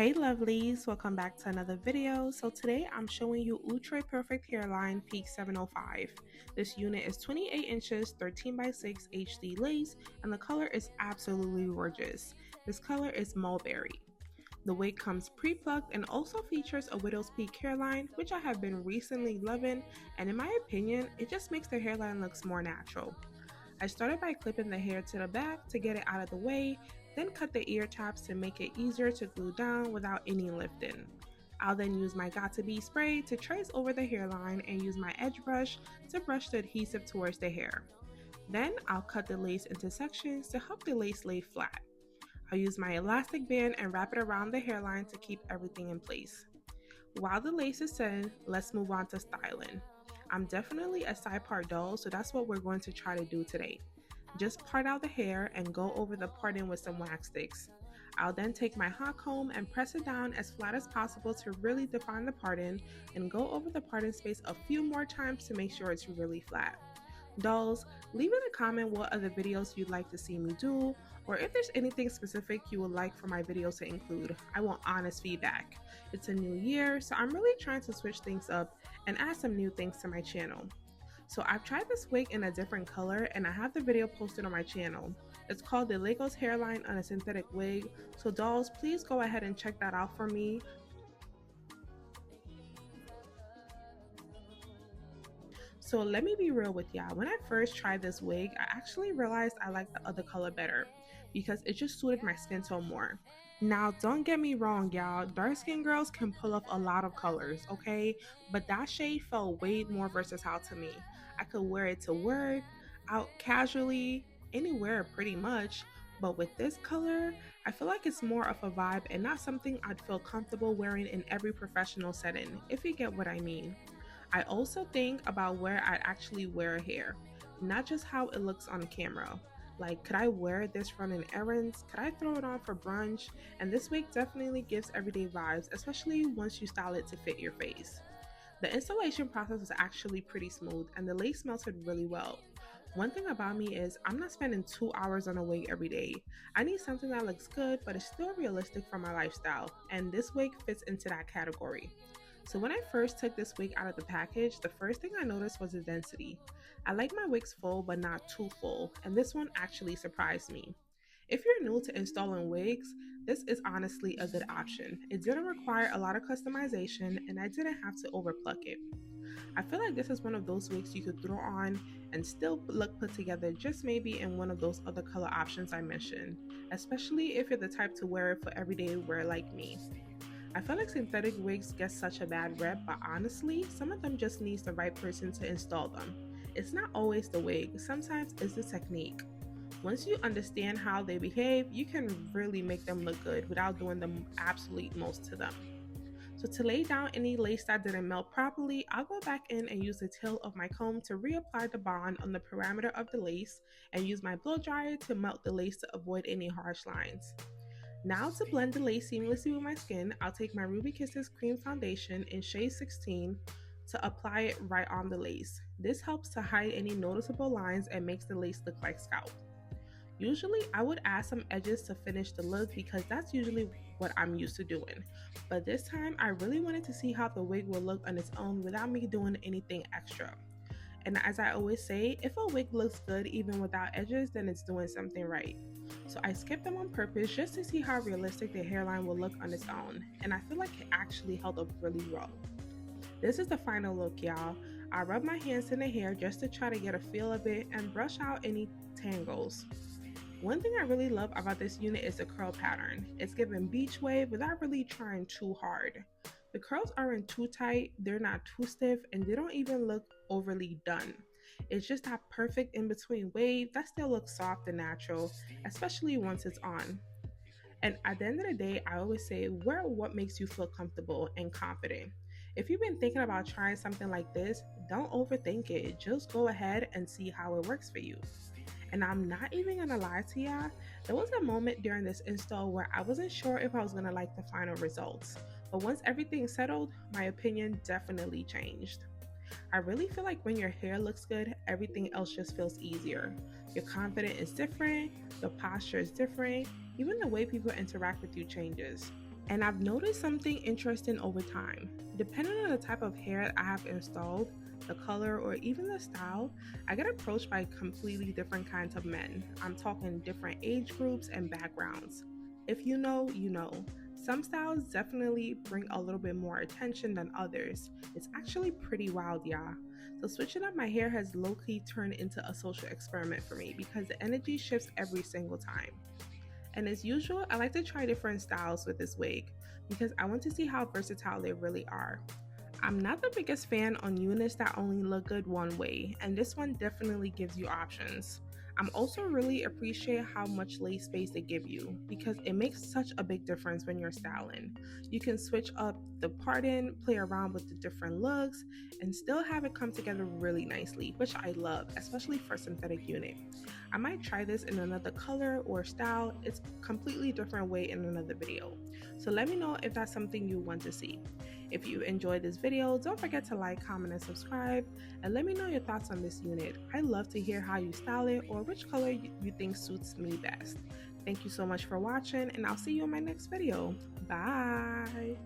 Hey lovelies, welcome back to another video. So today I'm showing you Outre Perfect Hairline Peak 705. This unit is 28 inches, 13 by 6 HD lace, and the color is absolutely gorgeous. This color is mulberry. The wig comes pre-plucked and also features a widow's peak hairline, which I have been recently loving, and in my opinion, it just makes the hairline look more natural. I started by clipping the hair to the back to get it out of the way, then cut the ear tabs to make it easier to glue down without any lifting. I'll then use my Got2b spray to trace over the hairline and use my edge brush to brush the adhesive towards the hair. Then I'll cut the lace into sections to help the lace lay flat. I'll use my elastic band and wrap it around the hairline to keep everything in place. While the lace is setting, let's move on to styling. I'm definitely a side part doll, so that's what we're going to try to do today. Just part out the hair and go over the parting with some wax sticks. I'll then take my hot comb and press it down as flat as possible to really define the parting and go over the parting space a few more times to make sure it's really flat. Dolls, leave in a comment what other videos you'd like to see me do, or if there's anything specific you would like for my videos to include. I want honest feedback. It's a new year, so I'm really trying to switch things up and add some new things to my channel. So I've tried this wig in a different color and I have the video posted on my channel. It's called the Lagos Hairline on a Synthetic Wig, so dolls, please go ahead and check that out for me. So let me be real with y'all, when I first tried this wig, I actually realized I liked the other color better because it just suited my skin tone more. Now don't get me wrong y'all, dark skin girls can pull off a lot of colors, okay? But that shade felt way more versatile to me. I could wear it to work, out casually, anywhere pretty much. But with this color, I feel like it's more of a vibe and not something I'd feel comfortable wearing in every professional setting, if you get what I mean. I also think about where I'd actually wear hair, not just how it looks on camera. Like, could I wear this running errands? Could I throw it on for brunch? And this wig definitely gives everyday vibes, especially once you style it to fit your face. The installation process was actually pretty smooth and the lace melted really well. One thing about me is I'm not spending 2 hours on a wig every day. I need something that looks good but is still realistic for my lifestyle, and this wig fits into that category. So when I first took this wig out of the package, the first thing I noticed was the density. I like my wigs full but not too full, and this one actually surprised me. If you're new to installing wigs, this is honestly a good option. It didn't require a lot of customization and I didn't have to overpluck it. I feel like this is one of those wigs you could throw on and still look put together, just maybe in one of those other color options I mentioned, especially if you're the type to wear it for everyday wear like me. I feel like synthetic wigs get such a bad rep, but honestly, some of them just needs the right person to install them. It's not always the wig, sometimes it's the technique. Once you understand how they behave, you can really make them look good without doing the absolute most to them. So to lay down any lace that didn't melt properly, I'll go back in and use the tail of my comb to reapply the bond on the perimeter of the lace and use my blow dryer to melt the lace to avoid any harsh lines. Now to blend the lace seamlessly with my skin, I'll take my Ruby Kisses cream foundation in shade 16 to apply it right on the lace. This helps to hide any noticeable lines and makes the lace look like scalp. Usually I would add some edges to finish the look because that's usually what I'm used to doing. But this time I really wanted to see how the wig will look on its own without me doing anything extra. And as I always say, if a wig looks good even without edges, then it's doing something right. So I skipped them on purpose just to see how realistic the hairline will look on its own, and I feel like it actually held up really well. This is the final look, y'all. I rub my hands in the hair just to try to get a feel of it and brush out any tangles. One thing I really love about this unit is the curl pattern. It's giving beach wave without really trying too hard. The curls aren't too tight, they're not too stiff, and they don't even look overly done. It's just that perfect in-between wave that still looks soft and natural, especially once it's on. And at the end of the day, I always say, wear what makes you feel comfortable and confident. If you've been thinking about trying something like this, don't overthink it. Just go ahead and see how it works for you. And I'm not even gonna lie to y'all, there was a moment during this install where I wasn't sure if I was gonna like the final results. But once everything settled, my opinion definitely changed. I really feel like when your hair looks good, everything else just feels easier. Your confidence is different, your posture is different, even the way people interact with you changes. And I've noticed something interesting over time. Depending on the type of hair I have installed, the color, or even the style, I get approached by completely different kinds of men. I'm talking different age groups and backgrounds. If you know, you know. Some styles definitely bring a little bit more attention than others. It's actually pretty wild, yeah. So switching up my hair has low-key turned into a social experiment for me because the energy shifts every single time. And as usual, I like to try different styles with this wig because I want to see how versatile they really are. I'm not the biggest fan on units that only look good one way, and this one definitely gives you options. I'm also really appreciate how much lace space they give you because it makes such a big difference when you're styling. You can switch up the parting, play around with the different looks, and still have it come together really nicely, which I love, especially for synthetic unit. I might try this in another color or style. It's a completely different way in another video. So let me know if that's something you want to see. If you enjoyed this video, don't forget to like, comment, and subscribe, and let me know your thoughts on this unit. I love to hear how you style it or which color you think suits me best. Thank you so much for watching, and I'll see you in my next video. Bye!